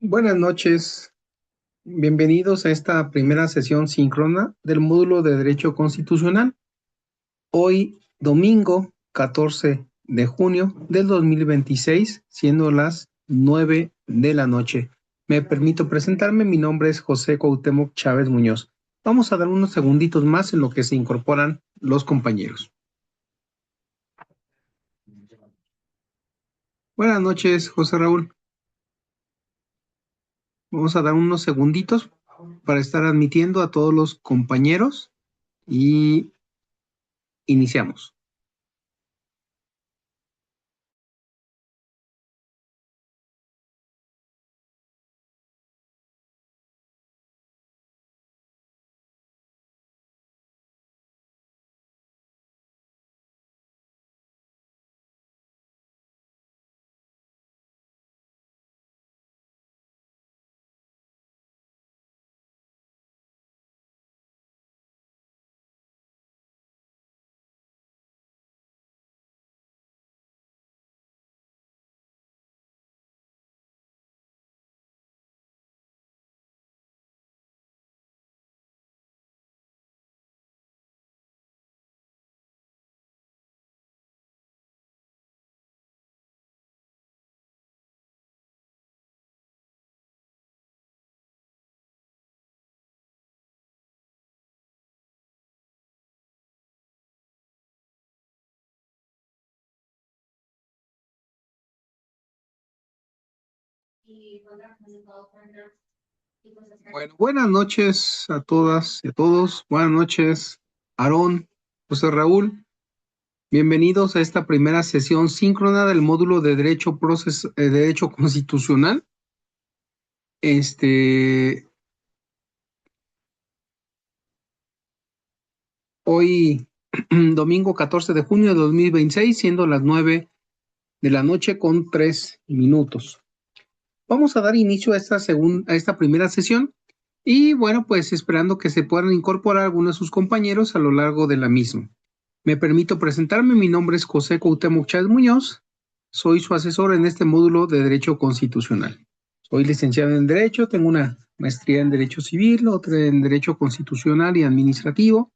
Buenas noches, bienvenidos a esta primera sesión síncrona del módulo de Derecho Constitucional. Hoy, domingo 14 de junio del 2026, siendo las 9 de la noche. Me permito presentarme, mi nombre es José Cuauhtémoc Chávez Muñoz. Vamos a dar unos segunditos más en lo que se incorporan los compañeros. Buenas noches, José Raúl. Vamos a dar unos segunditos para estar admitiendo a todos los compañeros y iniciamos. Bueno, buenas noches a todas y a todos. Buenas noches, Aarón, José Raúl. Bienvenidos a esta primera sesión síncrona del módulo de Derecho Constitucional. Hoy, domingo 14 de junio de 2026, siendo las 9 de la noche con 3 minutos. Vamos a dar inicio a esta primera sesión y bueno, pues esperando que se puedan incorporar algunos de sus compañeros a lo largo de la misma. Me permito presentarme, mi nombre es José Cuauhtémoc Chávez Muñoz, soy su asesor en este módulo de Derecho Constitucional. Soy licenciado en Derecho, tengo una maestría en Derecho Civil, otra en Derecho Constitucional y Administrativo,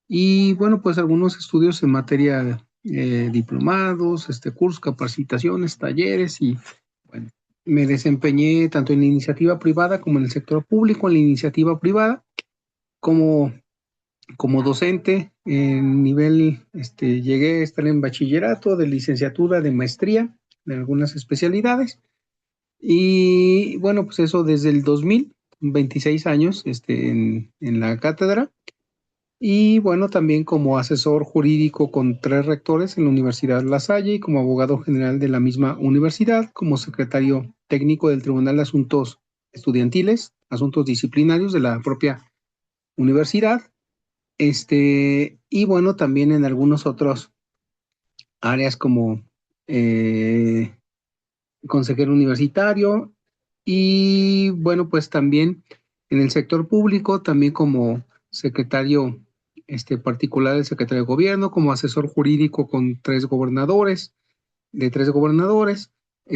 y bueno, pues algunos estudios en materia diplomados, cursos, capacitaciones, talleres y bueno, me desempeñé tanto en la iniciativa privada como en el sector público, en la iniciativa privada, como docente en nivel, llegué a estar en bachillerato, de licenciatura, de maestría, de algunas especialidades. Y bueno, pues eso desde el 2000, 26 años en la cátedra. Y bueno, también como asesor jurídico con 3 rectores en la Universidad La Salle y como abogado general de la misma universidad, como secretario técnico del Tribunal de Asuntos Estudiantiles, Asuntos Disciplinarios de la propia universidad. Y bueno, también en algunos otros áreas como eh, consejero universitario y bueno, pues también en el sector público, también como secretario particular del secretario de gobierno, como asesor jurídico con 3 gobernadores,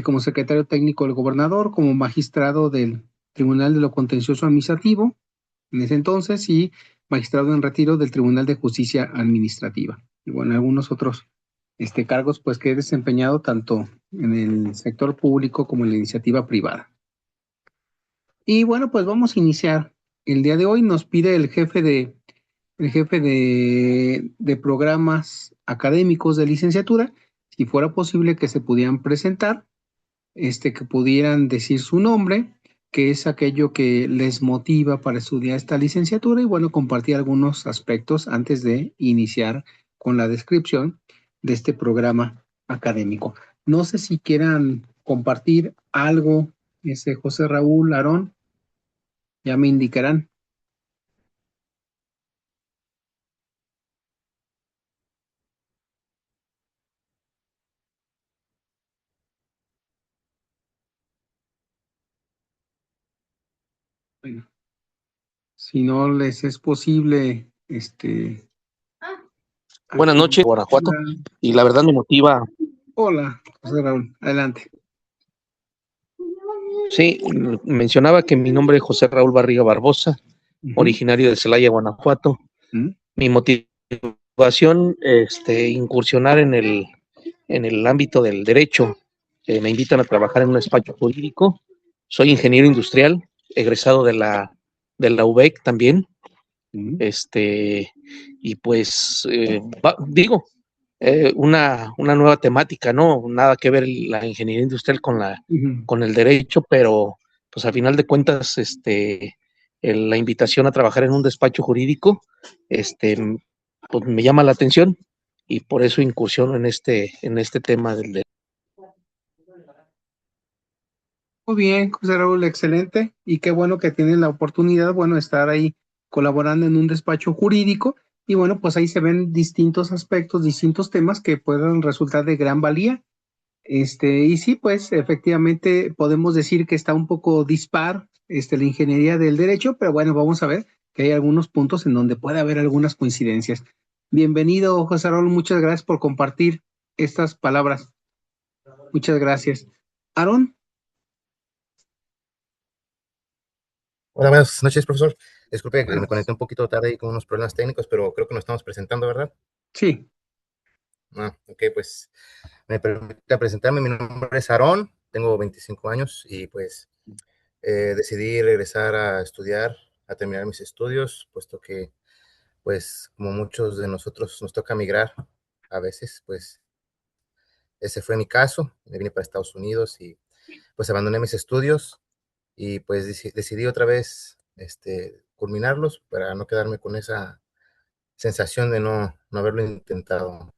como secretario técnico del gobernador, como magistrado del Tribunal de lo Contencioso Administrativo en ese entonces y magistrado en retiro del Tribunal de Justicia Administrativa. Y bueno, algunos otros cargos pues que he desempeñado tanto en el sector público como en la iniciativa privada. Y bueno, pues vamos a iniciar. El día de hoy nos pide el jefe de programas académicos de licenciatura, si fuera posible que se pudieran presentar, que pudieran decir su nombre, que es aquello que les motiva para estudiar esta licenciatura y bueno, compartir algunos aspectos antes de iniciar con la descripción de este programa académico. No sé si quieran compartir algo, José Raúl, Aarón, ya me indicarán. Bueno, si no les es posible, Buenas noches, Guanajuato, hola, y la verdad me motiva. hola, José Raúl, adelante. Sí, mencionaba que mi nombre es José Raúl Barriga Barbosa, Ujú, originario de Celaya, Guanajuato. ujú, Mi motivación, incursionar en el ámbito del derecho. Me invitan a trabajar en un despacho jurídico. Soy ingeniero industrial, egresado de la UBEC también. ujú, Este, y pues, digo, una nueva temática, ¿no? Nada que ver la ingeniería industrial ujú. con el derecho, pero pues a final de cuentas, la invitación a trabajar en un despacho jurídico, este, pues me llama la atención y por eso incursiono en este tema del derecho. Muy bien, José Raúl, excelente. Y qué bueno que tienen la oportunidad, bueno, de estar ahí colaborando en un despacho jurídico. Y bueno, pues ahí se ven distintos aspectos, distintos temas que puedan resultar de gran valía. Y sí, pues efectivamente podemos decir que está un poco dispar, la ingeniería del derecho, pero bueno, vamos a ver que hay algunos puntos en donde puede haber algunas coincidencias. Bienvenido, José Raúl, muchas gracias por compartir estas palabras. Muchas gracias. Aaron, Hola, buenas noches, profesor. Disculpe que me buenas. conecté un poquito tarde y con unos problemas técnicos, pero creo que nos estamos presentando, ¿verdad? Sí, Ok, pues me permite presentarme. Mi nombre es Aarón, tengo 25 años y pues decidí regresar a estudiar, a terminar mis estudios, puesto que, pues, como muchos de nosotros nos toca migrar a veces, pues ese fue mi caso. Me vine para Estados Unidos y pues abandoné mis estudios y pues decidí otra vez culminarlos para no quedarme con esa sensación de no haberlo intentado.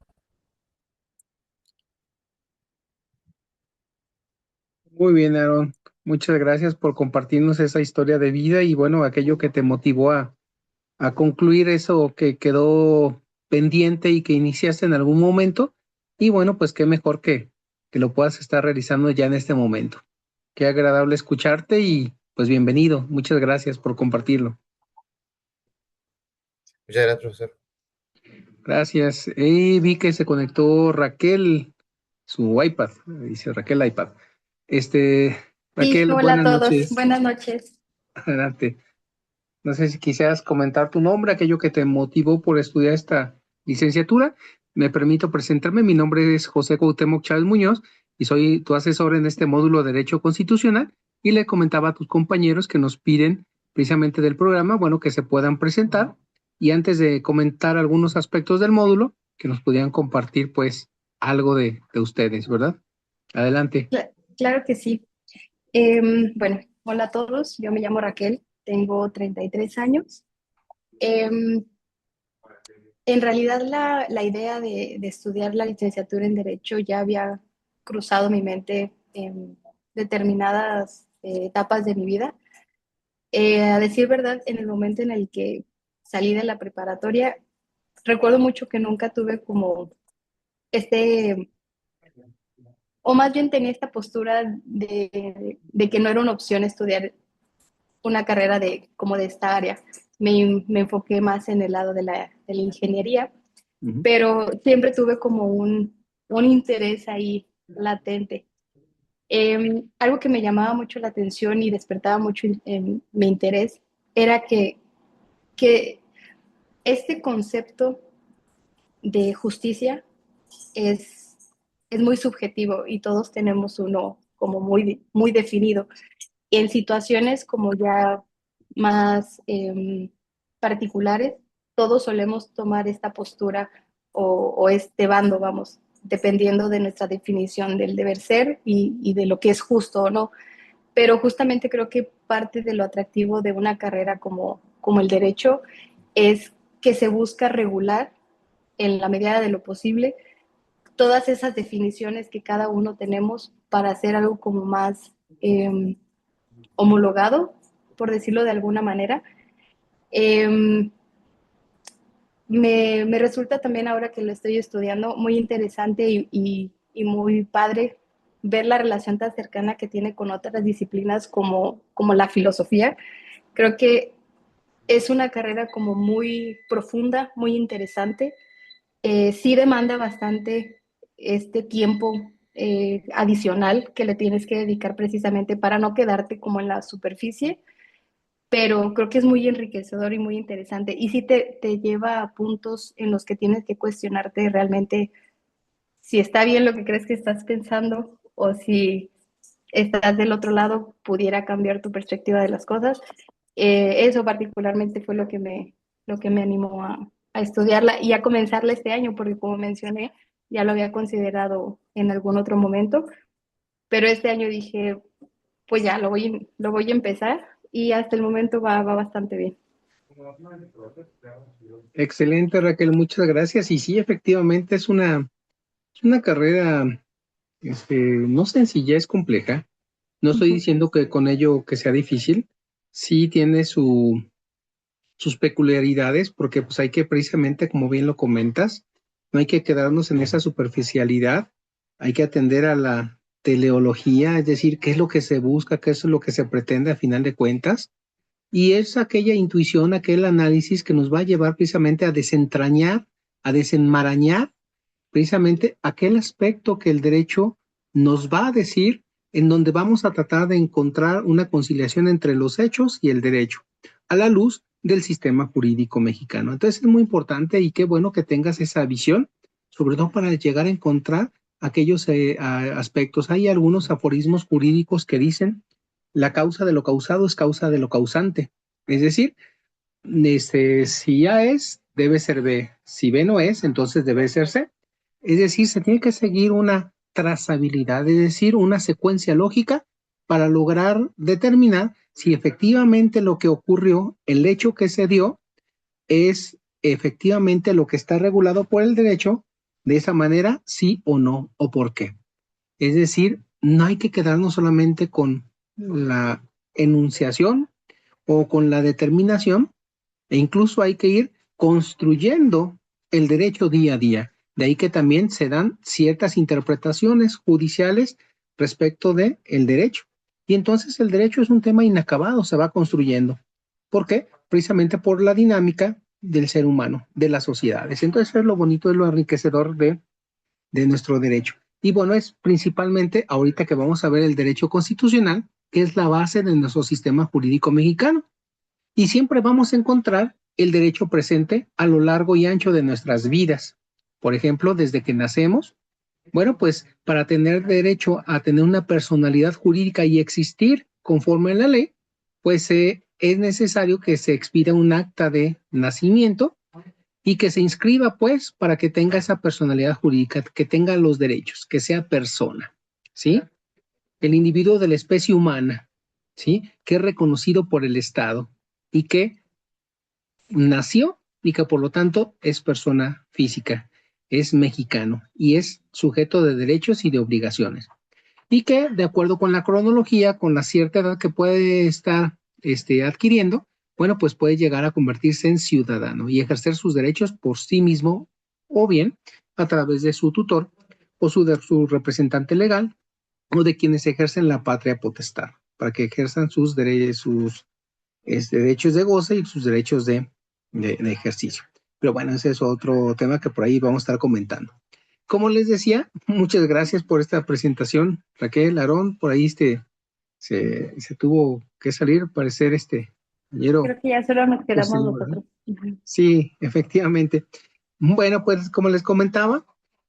muy bien, Aaron. Muchas gracias por compartirnos esa historia de vida y bueno, aquello que te motivó a concluir eso que quedó pendiente y que iniciaste en algún momento. Y bueno, pues qué mejor que lo puedas estar realizando ya en este momento. Qué agradable escucharte y pues bienvenido. Muchas gracias por compartirlo. Muchas gracias, profesor. Gracias. Y vi que se conectó Raquel, su iPad, dice Raquel iPad. Este, Sí, Raquel, hola a buenas todos, noches. buenas noches. Adelante. No sé si quisieras comentar tu nombre, aquello que te motivó por estudiar esta licenciatura. Me permito presentarme. Mi nombre es José Cuauhtémoc Chávez Muñoz y soy tu asesor en este módulo de Derecho Constitucional. Y le comentaba a tus compañeros que nos piden precisamente del programa, bueno, que se puedan presentar. Y antes de comentar algunos aspectos del módulo, que nos pudieran compartir, pues, algo de ustedes, ¿verdad? Adelante. Claro que sí. Bueno, hola a todos, yo me llamo Raquel, tengo 33 años. Em, en realidad la idea de estudiar la licenciatura en Derecho ya había cruzado mi mente en determinadas etapas de mi vida. A decir verdad, en el momento en el que salí de la preparatoria, recuerdo mucho que nunca tuve como este o más bien tenía esta postura de que no era una opción estudiar una carrera como de esta área. Me enfoqué más en el lado de la ingeniería, Ujú. pero siempre tuve como un interés ahí latente. Algo que me llamaba mucho la atención y despertaba mucho mi interés era que este concepto de justicia es muy subjetivo y todos tenemos uno como muy definido. En situaciones como ya más particulares, todos solemos tomar esta postura o este bando, vamos, dependiendo de nuestra definición del deber ser y de lo que es justo o no. Pero justamente creo que parte de lo atractivo de una carrera como el derecho es que se busca regular en la medida de lo posible todas esas definiciones que cada uno tenemos para hacer algo como más homologado, por decirlo de alguna manera. Eh, me resulta también ahora que lo estoy estudiando muy interesante y muy padre ver la relación tan cercana que tiene con otras disciplinas como la filosofía. Creo que es una carrera como muy profunda, muy interesante. Sí demanda bastante este tiempo adicional que le tienes que dedicar precisamente para no quedarte como en la superficie, pero creo que es muy enriquecedor y muy interesante. Y sí te lleva a puntos en los que tienes que cuestionarte realmente si está bien lo que crees que estás pensando o si estás del otro lado, pudiera cambiar tu perspectiva de las cosas. Eso particularmente fue lo que me animó a estudiarla y a comenzarla este año, porque como mencioné, ya lo había considerado en algún otro momento, pero este año dije, pues ya lo voy a empezar y hasta el momento va bastante bien. Excelente, Raquel, muchas gracias. Y sí, efectivamente es una carrera no sencilla, es compleja. No estoy Ujú. diciendo que con ello que sea difícil, sí tiene sus peculiaridades, porque pues hay que precisamente, como bien lo comentas, no hay que quedarnos en esa superficialidad, hay que atender a la teleología, es decir, qué es lo que se busca, qué es lo que se pretende a final de cuentas, y es aquella intuición, aquel análisis que nos va a llevar precisamente a desentrañar, a desenmarañar precisamente aquel aspecto que el derecho nos va a decir, en donde vamos a tratar de encontrar una conciliación entre los hechos y el derecho, a la luz del sistema jurídico mexicano. Entonces es muy importante y qué bueno que tengas esa visión, sobre todo para llegar a encontrar aquellos aspectos. Hay algunos aforismos jurídicos que dicen, la causa de lo causado es causa de lo causante. Es decir, si A es, debe ser B. Si B no es, entonces debe ser C. Es decir, se tiene que seguir una trazabilidad, es decir, una secuencia lógica para lograr determinar si efectivamente lo que ocurrió, el hecho que se dio, es efectivamente lo que está regulado por el derecho, de esa manera, sí o no, o por qué. Es decir, no hay que quedarnos solamente con la enunciación o con la determinación, e incluso hay que ir construyendo el derecho día a día. De ahí que también se dan ciertas interpretaciones judiciales respecto de el derecho. Y entonces el derecho es un tema inacabado, se va construyendo. ¿Por qué? Precisamente por la dinámica del ser humano, de las sociedades. Entonces es lo bonito, es lo enriquecedor de nuestro derecho. Y bueno, es principalmente ahorita que vamos a ver el derecho constitucional, que es la base de nuestro sistema jurídico mexicano. Y siempre vamos a encontrar el derecho presente a lo largo y ancho de nuestras vidas. Por ejemplo, desde que nacemos, bueno, pues para tener derecho a tener una personalidad jurídica y existir conforme a la ley, pues es necesario que se expida un acta de nacimiento y que se inscriba, pues, para que tenga esa personalidad jurídica, que tenga los derechos, que sea persona, ¿sí? El individuo de la especie humana, ¿sí? Que es reconocido por el Estado y que nació y que por lo tanto es persona física, es mexicano y es sujeto de derechos y de obligaciones. Y que de acuerdo con la cronología, con la cierta edad que puede estar adquiriendo, bueno, pues puede llegar a convertirse en ciudadano y ejercer sus derechos por sí mismo o bien a través de su tutor o su representante legal o de quienes ejercen la patria potestad, para que ejerzan sus derechos de goce y sus derechos de ejercicio. Pero bueno, ese es otro tema que por ahí vamos a estar comentando. Como les decía, muchas gracias por esta presentación, Raquel, Aarón, por ahí se tuvo que salir, parecer compañero Creo que ya solo nos José, quedamos ¿verdad? nosotros. Ujú. Sí, efectivamente. Bueno, pues como les comentaba,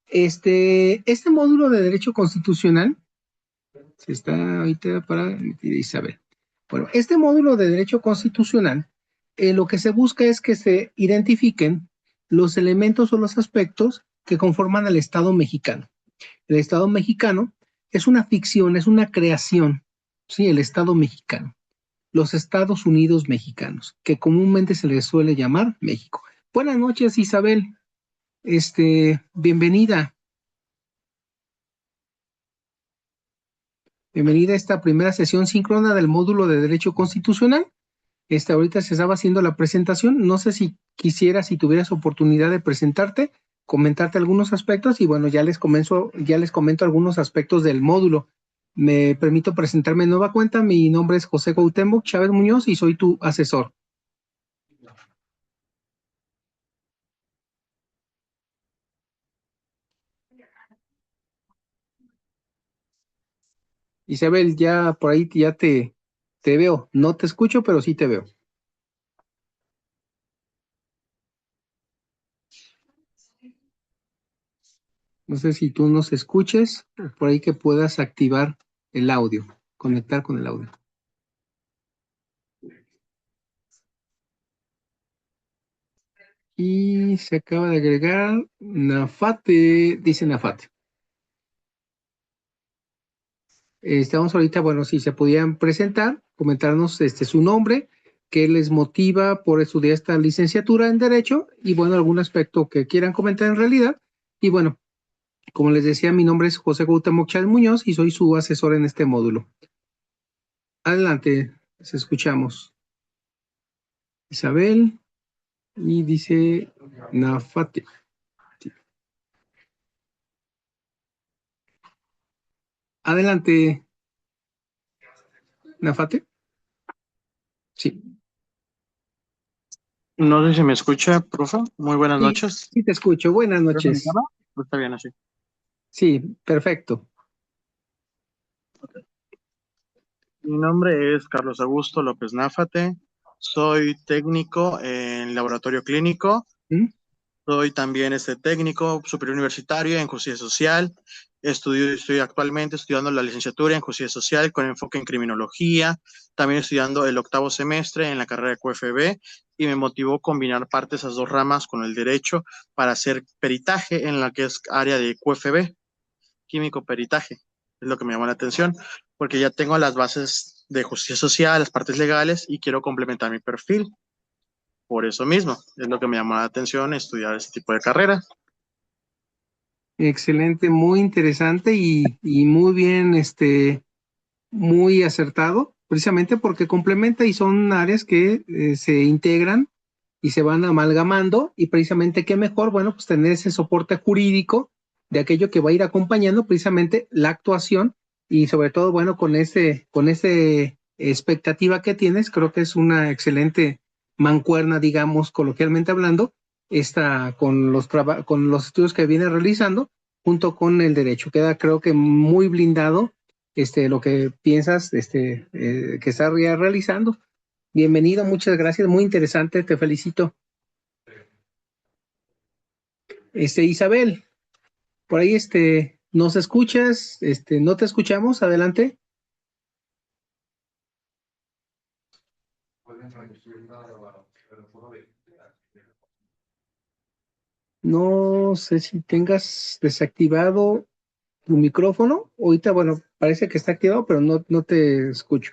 este módulo de Derecho Constitucional se está ahorita para Isabel. Bueno, este módulo de Derecho Constitucional, lo que se busca es que se identifiquen los elementos o los aspectos que conforman al Estado mexicano. El Estado mexicano es una ficción, es una creación, ¿sí? El Estado mexicano. Los Estados Unidos mexicanos, que comúnmente se les suele llamar México. Buenas noches, Isabel. Bienvenida. Bienvenida a esta primera sesión síncrona del módulo de Derecho Constitucional. Ahorita se estaba haciendo la presentación. No sé si quisieras, si tuvieras oportunidad de presentarte, comentarte algunos aspectos y bueno, ya les comento algunos aspectos del módulo. Me permito presentarme de nueva cuenta. Mi nombre es José Cuauhtémoc Chávez Muñoz y soy tu asesor. Isabel, ya por ahí ya te veo. No te escucho, pero sí te veo. No sé si tú nos escuches, por ahí que puedas activar el audio, conectar con el audio. Y se acaba de agregar Nafate, dice Nafate. Estamos ahorita, bueno, si se podían presentar, comentarnos su nombre, qué les motiva por estudiar esta licenciatura en Derecho y, bueno, algún aspecto que quieran comentar en realidad. Y, bueno, como les decía, mi nombre es José Cuauhtémoc Chávez Muñoz y soy su asesor en este módulo. Adelante, les escuchamos. Isabel, y dice Nafate. Adelante, Nafate. Sí, No sé si me escucha, profe. Muy buenas sí, noches. sí te escucho. Buenas ¿Creo que me noches. llama? Pues está bien así. Sí, perfecto. Mi nombre es Carlos Augusto López Náfate. Soy técnico en laboratorio clínico. ¿Mm? Soy también técnico superior universitario en justicia social. Estoy actualmente estudiando la licenciatura en justicia social con enfoque en criminología. También estudiando el 8º semestre en la carrera de QFB y me motivó combinar parte de esas dos ramas con el derecho para hacer peritaje en la que es área de QFB, químico peritaje. Es lo que me llamó la atención porque ya tengo las bases de justicia social, las partes legales y quiero complementar mi perfil. Por eso mismo, es lo que me llamó la atención estudiar este tipo de carreras. Excelente, muy interesante y muy bien, muy acertado, precisamente porque complementa y son áreas que se integran y se van amalgamando y precisamente qué mejor, bueno, pues tener ese soporte jurídico de aquello que va a ir acompañando precisamente la actuación y sobre todo, bueno, con ese expectativa que tienes, creo que es una excelente mancuerna, digamos, coloquialmente hablando, esta con los estudios que viene realizando junto con el derecho. Queda, creo que muy blindado lo que piensas que estás realizando. Bienvenido, muchas gracias, muy interesante, te felicito. Isabel, por ahí ¿nos escuchas? ¿No te escuchamos? Adelante. No sé si tengas desactivado tu micrófono. Ahorita, bueno, parece que está activado, pero no te escucho.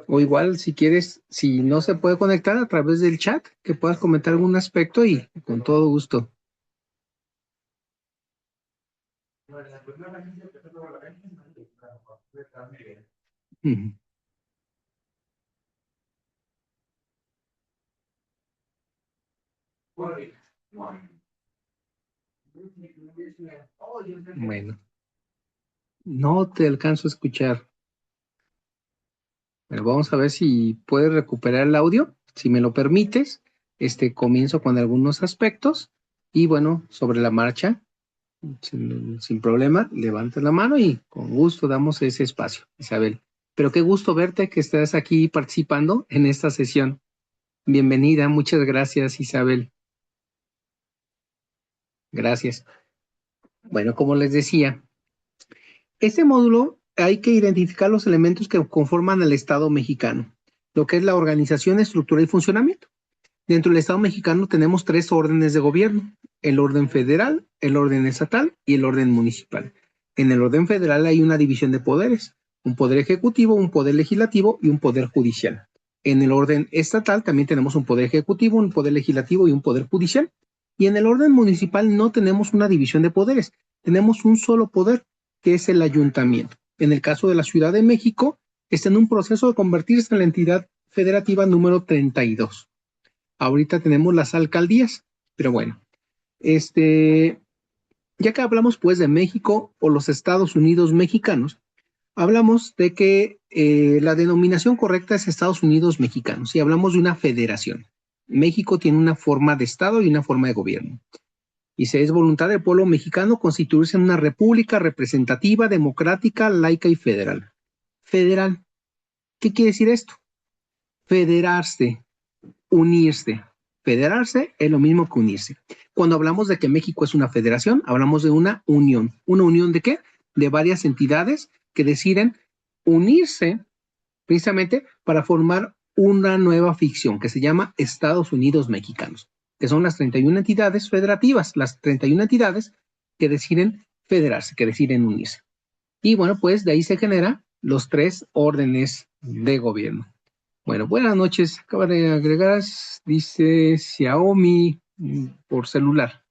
O igual, si quieres, si no se puede conectar a través del chat, que puedas comentar algún aspecto y con todo gusto. Ujú. Bueno, no te alcanzo a escuchar. Pero vamos a ver si puedes recuperar el audio. Si me lo permites, comienzo con algunos aspectos y bueno, sobre la marcha, sin problema, levanta la mano y con gusto damos ese espacio, Isabel. Pero qué gusto verte que estás aquí participando en esta sesión. Bienvenida, muchas gracias, Isabel. Gracias. Bueno, como les decía, este módulo hay que identificar los elementos que conforman al Estado mexicano, lo que es la organización, estructura y funcionamiento. Dentro del Estado mexicano tenemos tres órdenes de gobierno: el orden federal, el orden estatal y el orden municipal. En el orden federal hay una división de poderes: un poder ejecutivo, un poder legislativo y un poder judicial. En el orden estatal también tenemos un poder ejecutivo, un poder legislativo y un poder judicial. Y en el orden municipal no tenemos una división de poderes, tenemos un solo poder, que es el ayuntamiento. En el caso de la Ciudad de México, está en un proceso de convertirse en la entidad federativa número 32. Ahorita tenemos las alcaldías, pero bueno, ya que hablamos pues de México o los Estados Unidos mexicanos, hablamos de que la denominación correcta es Estados Unidos mexicanos y hablamos de una federación. México tiene una forma de Estado y una forma de gobierno. Dice, es voluntad del pueblo mexicano constituirse en una república representativa, democrática, laica y federal. Federal. ¿Qué quiere decir esto? Federarse, unirse. Federarse es lo mismo que unirse. Cuando hablamos de que México es una federación, hablamos de una unión. ¿Una unión de qué? De varias entidades que deciden unirse precisamente para formar una nueva ficción que se llama Estados Unidos Mexicanos, que son las 31 entidades federativas, las 31 entidades que deciden federarse, que deciden unirse. Y bueno, pues de ahí se generan los 3 órdenes de gobierno. Bueno, buenas noches. Acaba de agregar, dice Xiaomi por celular.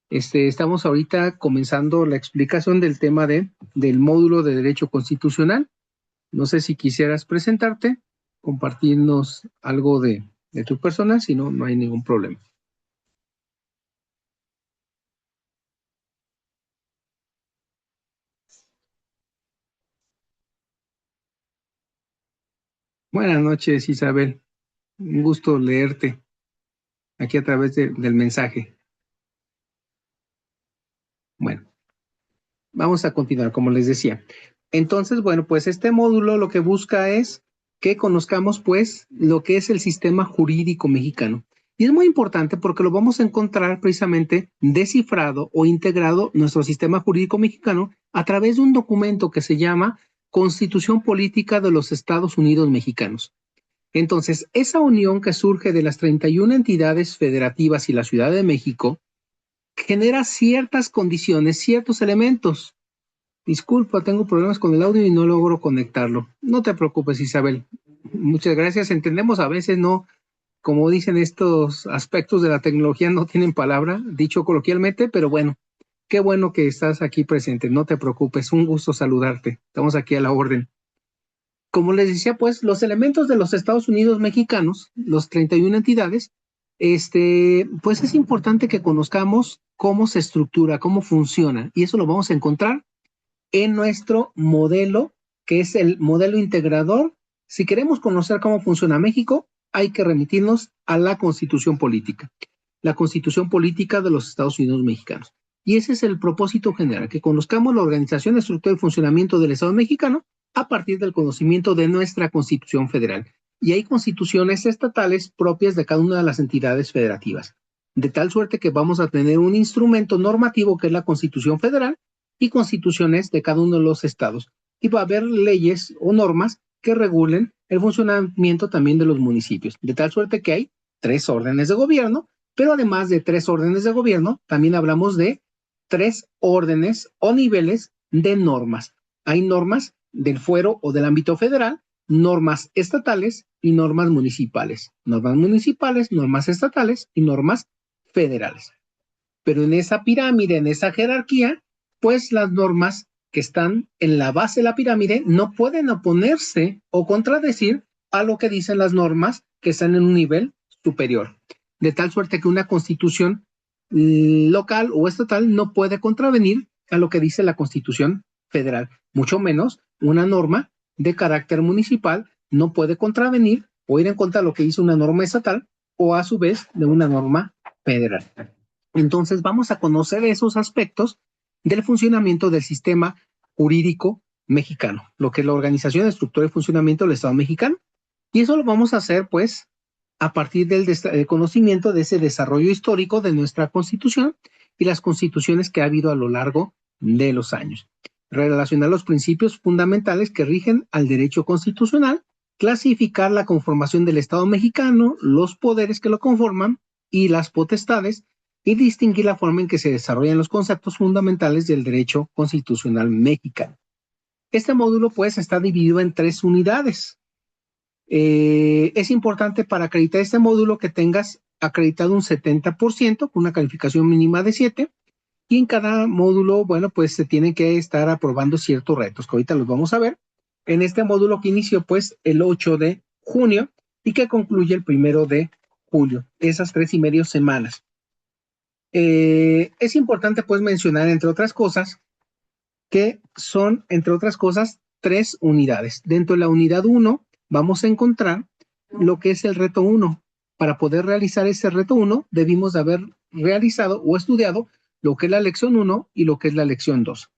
Estamos ahorita comenzando la explicación del tema del módulo de Derecho Constitucional. No sé si quisieras presentarte, compartirnos algo de tu persona, si no, no hay ningún problema. Buenas noches, Isabel. Un gusto leerte aquí a través del mensaje. Bueno, vamos a continuar, como les decía. Entonces, bueno, pues este módulo lo que busca es que conozcamos, pues, lo que es el sistema jurídico mexicano. Y es muy importante porque lo vamos a encontrar precisamente descifrado o integrado nuestro sistema jurídico mexicano a través de un documento que se llama Constitución Política de los Estados Unidos Mexicanos. Entonces, esa unión que surge de las 31 entidades federativas y la Ciudad de México genera ciertas condiciones, ciertos elementos. Disculpa, tengo problemas con el audio y no logro conectarlo. No te preocupes, Isabel. Muchas gracias. Entendemos a veces no, como dicen estos aspectos de la tecnología, no tienen palabra, dicho coloquialmente, pero bueno, qué bueno que estás aquí presente. No te preocupes, un gusto saludarte. Estamos aquí a la orden. Como les decía, pues, los elementos de los Estados Unidos mexicanos, los 31 entidades, pues es importante que conozcamos cómo se estructura, cómo funciona, y eso lo vamos a encontrar en nuestro modelo, que es el modelo integrador. Si queremos conocer cómo funciona México, hay que remitirnos a la Constitución Política, la Constitución Política de los Estados Unidos Mexicanos. Y ese es el propósito general, que conozcamos la organización, estructura y funcionamiento del Estado mexicano a partir del conocimiento de nuestra Constitución Federal. Y hay constituciones estatales propias de cada una de las entidades federativas, de tal suerte que vamos a tener un instrumento normativo que es la Constitución Federal y constituciones de cada uno de los estados. Y va a haber leyes o normas que regulen el funcionamiento también de los municipios, de tal suerte que hay 3 órdenes de gobierno, pero además de 3 órdenes de gobierno, también hablamos de 3 órdenes o niveles de normas. Hay normas del fuero o del ámbito federal, normas estatales y normas municipales. Normas municipales, normas estatales y normas federales. Pero en esa pirámide, en esa jerarquía, pues las normas que están en la base de la pirámide no pueden oponerse o contradecir a lo que dicen las normas que están en un nivel superior. De tal suerte que una constitución local o estatal no puede contravenir a lo que dice la Constitución Federal. Mucho menos una norma de carácter municipal no puede contravenir o ir en contra de lo que dice una norma estatal o a su vez de una norma federal. Entonces vamos a conocer esos aspectos del funcionamiento del sistema jurídico mexicano, lo que es la organización, estructura y funcionamiento del Estado mexicano. Y eso lo vamos a hacer, pues, a partir del conocimiento de ese desarrollo histórico de nuestra Constitución y las constituciones que ha habido a lo largo de los años. Relacionar los principios fundamentales que rigen al derecho constitucional, clasificar la conformación del Estado mexicano, los poderes que lo conforman y las potestades, y distinguir la forma en que se desarrollan los conceptos fundamentales del derecho constitucional mexicano. Este módulo, pues, está dividido en 3 unidades. Es importante para acreditar este módulo que tengas acreditado un 70% con una calificación mínima de 7, y en cada módulo, bueno, pues se tienen que estar aprobando ciertos retos, que ahorita los vamos a ver. En este módulo que inició, pues, el 8 de junio y que concluye el 1 de julio, esas 3.5 semanas. Es importante, pues, mencionar, entre otras cosas, que son, entre otras cosas, 3 unidades. Dentro de la unidad 1 vamos a encontrar lo que es el reto 1. Para poder realizar ese reto 1, debimos de haber realizado o estudiado lo que es la lección 1 y lo que es la lección 2.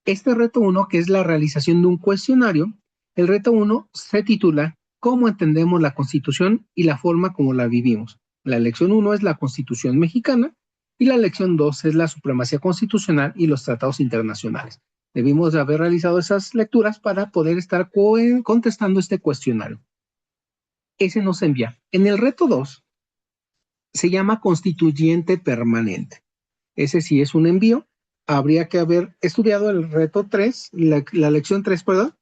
Este reto 1, que es la realización de un cuestionario, el reto 1 se titula ¿Cómo entendemos la Constitución y la forma como la vivimos? La lección 1 es la Constitución mexicana y la lección 2 es la supremacía constitucional y los tratados internacionales. Debimos de haber realizado esas lecturas para poder estar contestando este cuestionario. Ese nos envía. En el reto 2 se llama constituyente permanente. Ese sí es un envío. Habría que haber estudiado el reto 3, la lección 3, perdón,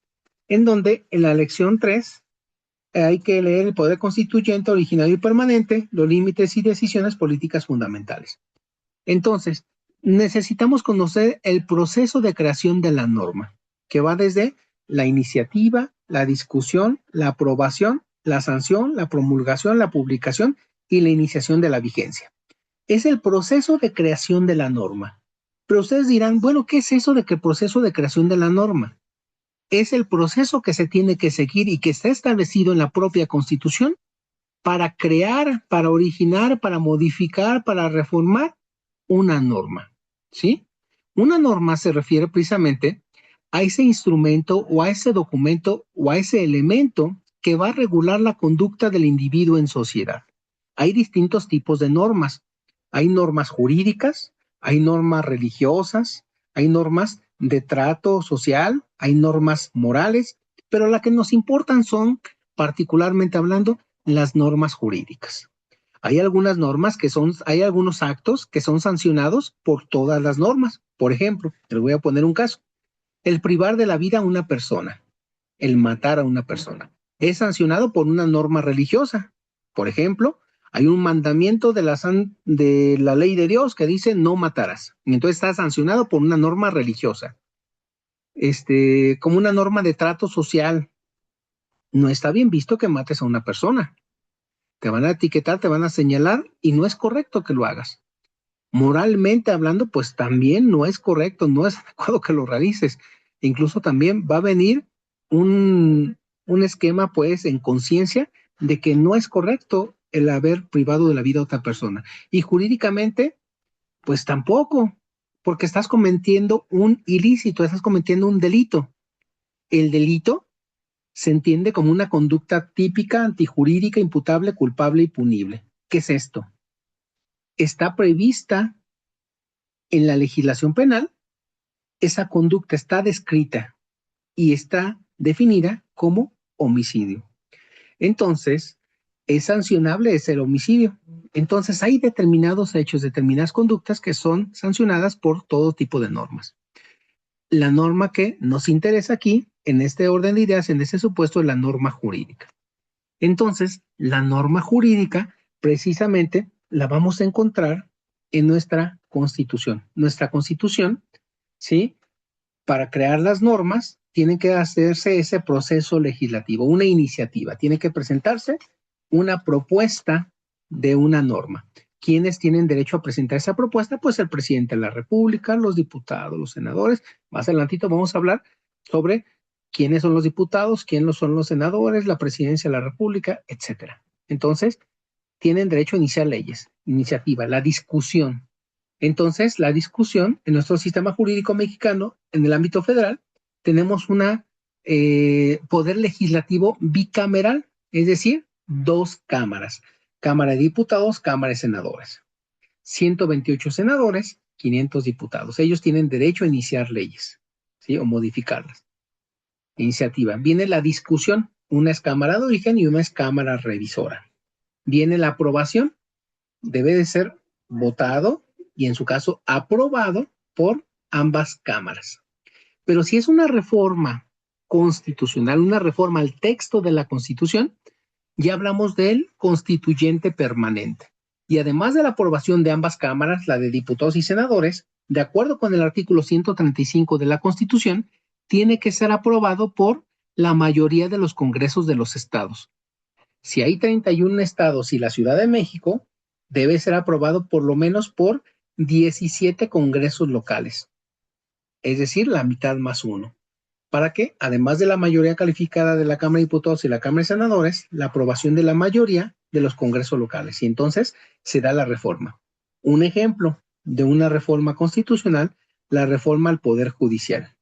en donde en la lección 3 hay que leer el poder constituyente, originario y permanente, los límites y decisiones políticas fundamentales. Entonces, necesitamos conocer el proceso de creación de la norma, que va desde la iniciativa, la discusión, la aprobación, la sanción, la promulgación, la publicación y la iniciación de la vigencia. Es el proceso de creación de la norma. Pero ustedes dirán, bueno, ¿qué es eso de que el proceso de creación de la norma? Es el proceso que se tiene que seguir y que está establecido en la propia Constitución para crear, para originar, para modificar, para reformar una norma, ¿sí? Una norma se refiere precisamente a ese instrumento o a ese documento o a ese elemento que va a regular la conducta del individuo en sociedad. Hay distintos tipos de normas. Hay normas jurídicas, hay normas religiosas, hay normas de trato social, hay normas morales, pero las que nos importan son, particularmente hablando, las normas jurídicas. Hay algunas normas hay algunos actos que son sancionados por todas las normas. Por ejemplo, les voy a poner un caso. El privar de la vida a una persona, el matar a una persona, es sancionado por una norma religiosa. Por ejemplo, hay un mandamiento de la ley de Dios que dice no matarás. Y entonces está sancionado por una norma religiosa. Como una norma de trato social. No está bien visto que mates a una persona. Te van a etiquetar, te van a señalar y no es correcto que lo hagas. Moralmente hablando, pues también no es correcto, no es adecuado que lo realices. Incluso también va a venir un esquema, pues, en conciencia de que no es correcto el haber privado de la vida a otra persona. Y jurídicamente, pues tampoco, porque estás cometiendo un ilícito, estás cometiendo un delito. El delito se entiende como una conducta típica, antijurídica, imputable, culpable y punible. ¿Qué es esto? Está prevista en la legislación penal, esa conducta está descrita y está definida como homicidio. Entonces, es sancionable el homicidio. Entonces, hay determinados hechos, determinadas conductas que son sancionadas por todo tipo de normas. La norma que nos interesa aquí, en este orden de ideas, en este supuesto, es la norma jurídica. Entonces, la norma jurídica, precisamente, la vamos a encontrar en nuestra Constitución. Nuestra Constitución, ¿sí? Para crear las normas, tiene que hacerse ese proceso legislativo, una iniciativa. Tiene que presentarse una propuesta de una norma. ¿Quiénes tienen derecho a presentar esa propuesta? Pues el presidente de la República, los diputados, los senadores. Más adelantito vamos a hablar sobre quiénes son los diputados, quiénes son los senadores, la presidencia de la República, etcétera. Entonces, tienen derecho a iniciar leyes, iniciativa, la discusión. Entonces, la discusión en nuestro sistema jurídico mexicano, en el ámbito federal, tenemos un poder legislativo bicameral, es decir, 2 cámaras, Cámara de Diputados, Cámara de Senadores. 128 senadores, 500 diputados. Ellos tienen derecho a iniciar leyes, ¿sí? O modificarlas. Iniciativa. Viene la discusión, una es Cámara de Origen y una es Cámara Revisora. Viene la aprobación, debe de ser votado y en su caso aprobado por ambas cámaras. Pero si es una reforma constitucional, una reforma al texto de la Constitución, ya hablamos del constituyente permanente. Y además de la aprobación de ambas cámaras, la de diputados y senadores, de acuerdo con el artículo 135 de la Constitución, tiene que ser aprobado por la mayoría de los congresos de los estados. Si hay 31 estados y la Ciudad de México, debe ser aprobado por lo menos por 17 congresos locales, es decir, la mitad más uno, para que, además de la mayoría calificada de la Cámara de Diputados y la Cámara de Senadores, la aprobación de la mayoría de los congresos locales. Y entonces se da la reforma. Un ejemplo, de una reforma constitucional, la reforma al Poder Judicial.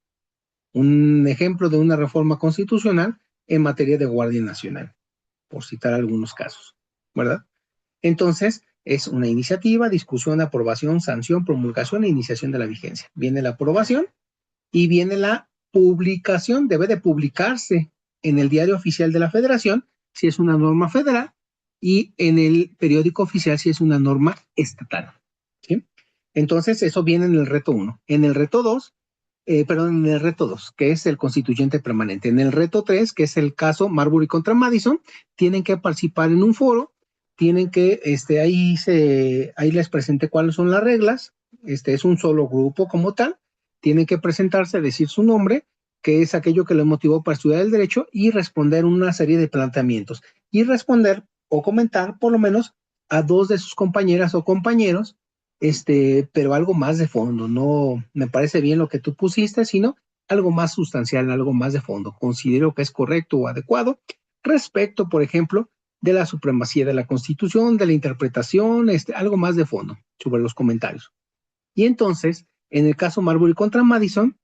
Un ejemplo de una reforma constitucional en materia de Guardia Nacional, por citar algunos casos, ¿verdad? Entonces, es una iniciativa, discusión, aprobación, sanción, promulgación e iniciación de la vigencia. Viene la aprobación y viene la publicación. Debe de publicarse en el Diario Oficial de la Federación si es una norma federal y en el periódico oficial si es una norma estatal, ¿sí? Entonces, eso viene en el reto 1. En el reto 2, en el reto 2, que es el constituyente permanente. En el reto 3, que es el caso Marbury contra Madison, tienen que participar en un foro, tienen que, ahí les presenté cuáles son las reglas, es un solo grupo como tal, tienen que presentarse, decir su nombre, que es aquello que les motivó para estudiar el derecho, y responder una serie de planteamientos, y responder o comentar por lo menos a 2 de sus compañeras o compañeros, pero algo más de fondo. No me parece bien lo que tú pusiste, sino algo más sustancial, algo más de fondo. Considero que es correcto o adecuado respecto, por ejemplo, de la supremacía de la Constitución, de la interpretación, algo más de fondo sobre los comentarios. Y entonces, en el caso Marbury contra Madison,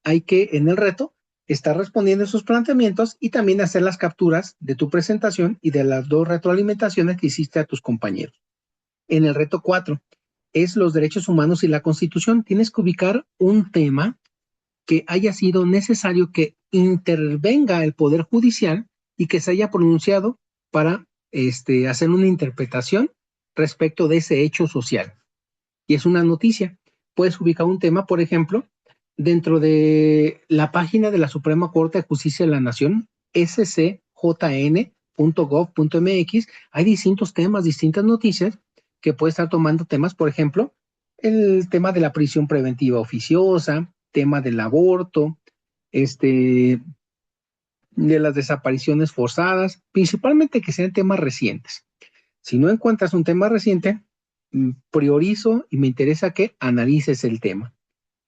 hay que, en el reto, estar respondiendo esos planteamientos y también hacer las capturas de tu presentación y de las 2 retroalimentaciones que hiciste a tus compañeros. En el reto 4, es los derechos humanos y la Constitución. Tienes que ubicar un tema que haya sido necesario que intervenga el Poder Judicial y que se haya pronunciado para hacer una interpretación respecto de ese hecho social. Y es una noticia. Puedes ubicar un tema, por ejemplo, dentro de la página de la Suprema Corte de Justicia de la Nación, scjn.gov.mx, hay distintos temas, distintas noticias que puede estar tomando temas, por ejemplo, el tema de la prisión preventiva oficiosa, tema del aborto, de las desapariciones forzadas, principalmente que sean temas recientes. Si no encuentras un tema reciente, priorizo y me interesa que analices el tema.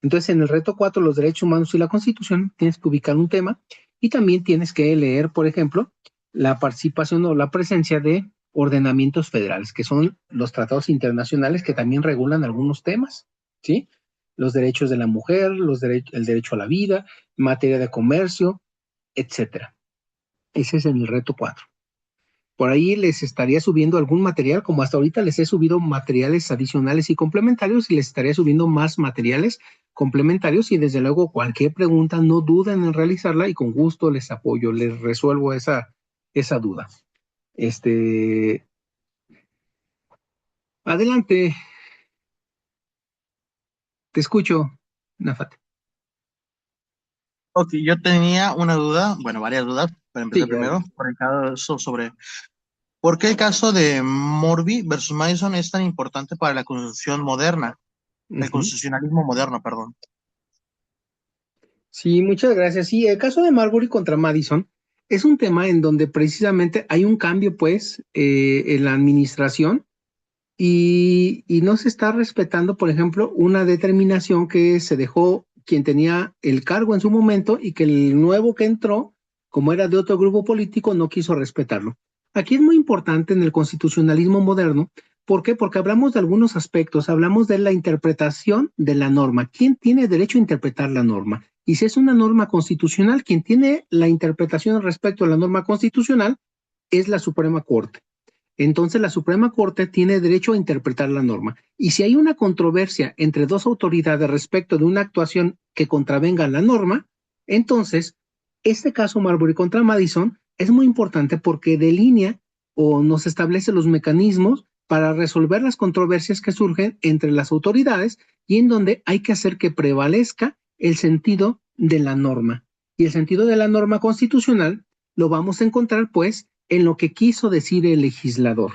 Entonces, en el reto 4, los derechos humanos y la Constitución, tienes que ubicar un tema y también tienes que leer, por ejemplo, la participación o la presencia de ordenamientos federales, que son los tratados internacionales que también regulan algunos temas, ¿sí? Los derechos de la mujer, el derecho a la vida, materia de comercio, etcétera. Ese es el reto 4. Por ahí les estaría subiendo algún material, como hasta ahorita les he subido materiales adicionales y complementarios, y les estaría subiendo más materiales complementarios, y desde luego cualquier pregunta no duden en realizarla y con gusto les apoyo, les resuelvo esa duda. Adelante. Te escucho, Nafat. Ok, yo tenía una duda, bueno, varias dudas, para empezar Sí, primero, por el caso sobre ¿por qué el caso de Morby versus Madison es tan importante para la constitución moderna, el constitucionalismo moderno, perdón? Sí, muchas gracias. Sí, el caso de Marbury contra Madison es un tema en donde precisamente hay un cambio, pues, en la administración y no se está respetando, por ejemplo, una determinación que se dejó quien tenía el cargo en su momento y que el nuevo que entró, como era de otro grupo político, no quiso respetarlo. Aquí es muy importante en el constitucionalismo moderno. ¿Por qué? Porque hablamos de algunos aspectos, hablamos de la interpretación de la norma. ¿Quién tiene derecho a interpretar la norma? Y si es una norma constitucional, quien tiene la interpretación respecto a la norma constitucional es la Suprema Corte. Entonces la Suprema Corte tiene derecho a interpretar la norma. Y si hay una controversia entre 2 autoridades respecto de una actuación que contravenga la norma, entonces este caso Marbury contra Madison es muy importante porque delinea o nos establece los mecanismos para resolver las controversias que surgen entre las autoridades y en donde hay que hacer que prevalezca el sentido de la norma. Y el sentido de la norma constitucional lo vamos a encontrar, pues, en lo que quiso decir el legislador.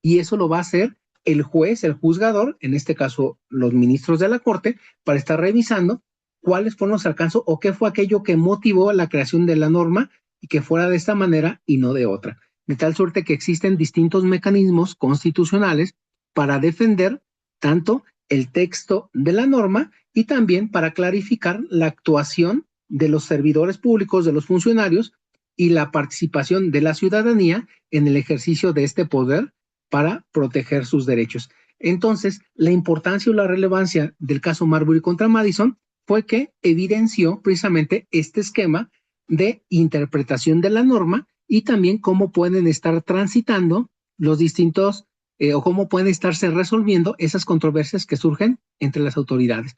Y eso lo va a hacer el juez, el juzgador, en este caso los ministros de la Corte, para estar revisando cuáles fueron los alcances o qué fue aquello que motivó la creación de la norma y que fuera de esta manera y no de otra. De tal suerte que existen distintos mecanismos constitucionales para defender tanto el texto de la norma y también para clarificar la actuación de los servidores públicos, de los funcionarios, y la participación de la ciudadanía en el ejercicio de este poder para proteger sus derechos. Entonces, la importancia o la relevancia del caso Marbury contra Madison fue que evidenció precisamente este esquema de interpretación de la norma y también cómo pueden estar transitando los distintos o cómo pueden estarse resolviendo esas controversias que surgen entre las autoridades.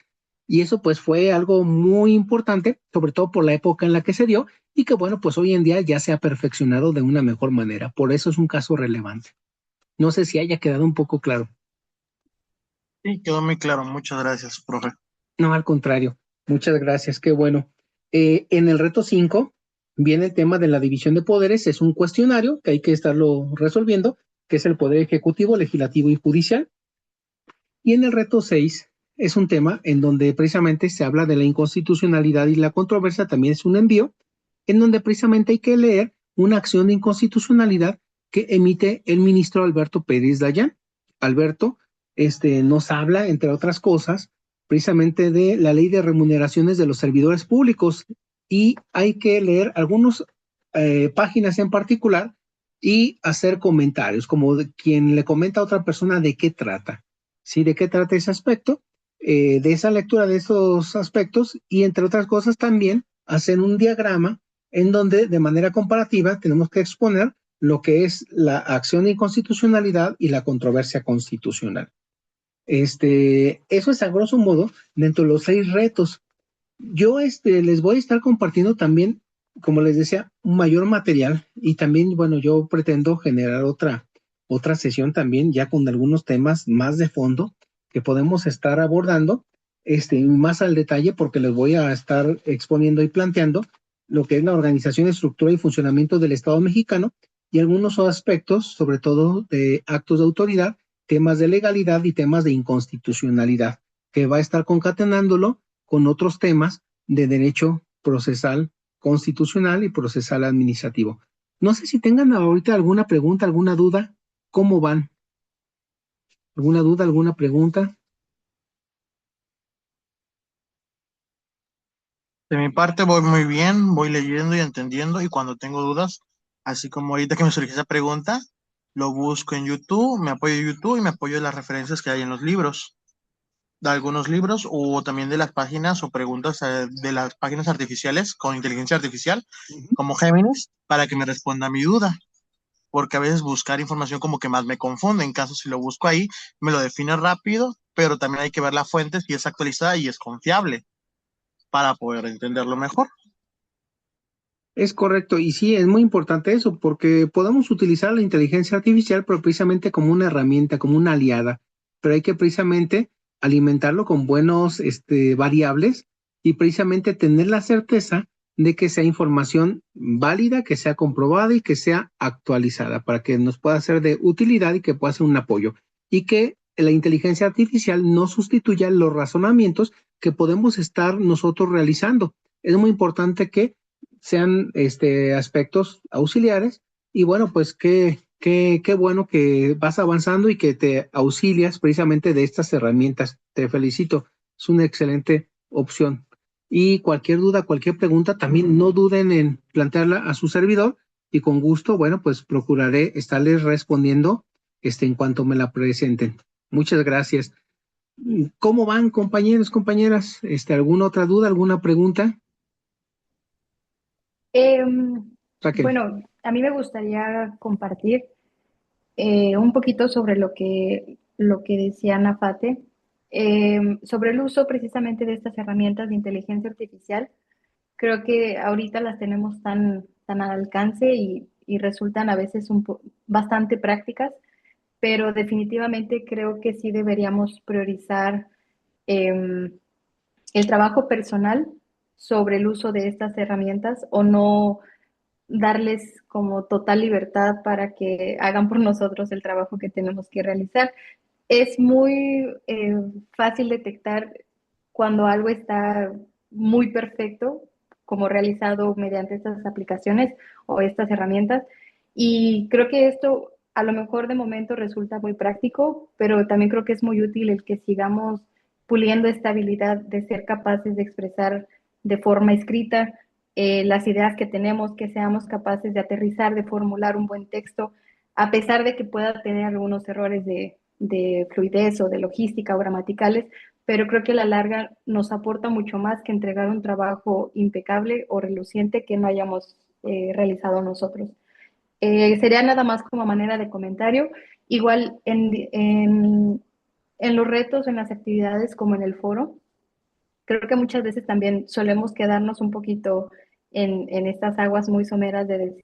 Y eso pues fue algo muy importante, sobre todo por la época en la que se dio y que bueno, pues hoy en día ya se ha perfeccionado de una mejor manera. Por eso es un caso relevante. No sé si haya quedado un poco claro. Sí, quedó muy claro. Muchas gracias, profe. No, al contrario. Muchas gracias, qué bueno. En el reto 5 viene el tema de la división de poderes. Es un cuestionario que hay que estarlo resolviendo, que es el poder ejecutivo, legislativo y judicial. Y en el reto 6 es un tema en donde precisamente se habla de la inconstitucionalidad y la controversia, también es un envío, en donde precisamente hay que leer una acción de inconstitucionalidad que emite el ministro Alberto Pérez Dayán. Alberto nos habla, entre otras cosas, precisamente de la ley de remuneraciones de los servidores públicos y hay que leer algunas páginas en particular y hacer comentarios, como de quien le comenta a otra persona de qué trata. ¿Sí? ¿De qué trata ese aspecto? De esa lectura de esos aspectos y entre otras cosas también hacer un diagrama en donde de manera comparativa tenemos que exponer lo que es la acción de inconstitucionalidad y la controversia constitucional. Eso es a grosso modo dentro de los 6 retos. Yo les voy a estar compartiendo también, como les decía, un mayor material y también, bueno, yo pretendo generar otra sesión también ya con algunos temas más de fondo que podemos estar abordando más al detalle porque les voy a estar exponiendo y planteando lo que es la organización, estructura y funcionamiento del Estado mexicano y algunos aspectos, sobre todo de actos de autoridad, temas de legalidad y temas de inconstitucionalidad, que va a estar concatenándolo con otros temas de derecho procesal constitucional y procesal administrativo. No sé si tengan ahorita alguna pregunta, alguna duda. ¿Cómo van? ¿Alguna duda, alguna pregunta? De mi parte voy muy bien, voy leyendo y entendiendo y cuando tengo dudas, así como ahorita que me surgió esa pregunta, lo busco en YouTube, me apoyo en YouTube y me apoyo en las referencias que hay en los libros, de algunos libros o también de las páginas o preguntas de las páginas artificiales con inteligencia artificial, como Géminis, para que me responda mi duda, porque a veces buscar información como que más me confunde, en caso si lo busco ahí, me lo define rápido, pero también hay que ver la fuente si es actualizada y es confiable para poder entenderlo mejor. Es correcto, y sí, es muy importante eso, porque podemos utilizar la inteligencia artificial, pero precisamente como una herramienta, como una aliada, pero hay que precisamente alimentarlo con buenos variables y precisamente tener la certeza de que sea información válida, que sea comprobada y que sea actualizada para que nos pueda ser de utilidad y que pueda ser un apoyo. Y que la inteligencia artificial no sustituya los razonamientos que podemos estar nosotros realizando. Es muy importante que sean aspectos auxiliares y bueno, pues qué bueno que vas avanzando y que te auxilias precisamente de estas herramientas. Te felicito, es una excelente opción. Y cualquier duda, cualquier pregunta, también no duden en plantearla a su servidor y con gusto, bueno, pues procuraré estarles respondiendo en cuanto me la presenten. Muchas gracias. ¿Cómo van, compañeros, compañeras? ¿Alguna otra duda, alguna pregunta? Raquel. Bueno, a mí me gustaría compartir un poquito sobre lo que decía Nafate, sobre el uso precisamente de estas herramientas de inteligencia artificial. Creo que ahorita las tenemos tan al alcance y resultan a veces bastante prácticas, pero definitivamente creo que sí deberíamos priorizar el trabajo personal sobre el uso de estas herramientas o no darles como total libertad para que hagan por nosotros el trabajo que tenemos que realizar. Es muy fácil detectar cuando algo está muy perfecto, como realizado mediante estas aplicaciones o estas herramientas. Y creo que esto a lo mejor de momento resulta muy práctico, pero también creo que es muy útil el que sigamos puliendo esta habilidad de ser capaces de expresar de forma escrita las ideas que tenemos, que seamos capaces de aterrizar, de formular un buen texto, a pesar de que pueda tener algunos errores de fluidez o de logística o gramaticales, pero creo que a la larga nos aporta mucho más que entregar un trabajo impecable o reluciente que no hayamos realizado nosotros. Sería nada más como manera de comentario. Igual en los retos, en las actividades como en el foro, creo que muchas veces también solemos quedarnos un poquito en estas aguas muy someras de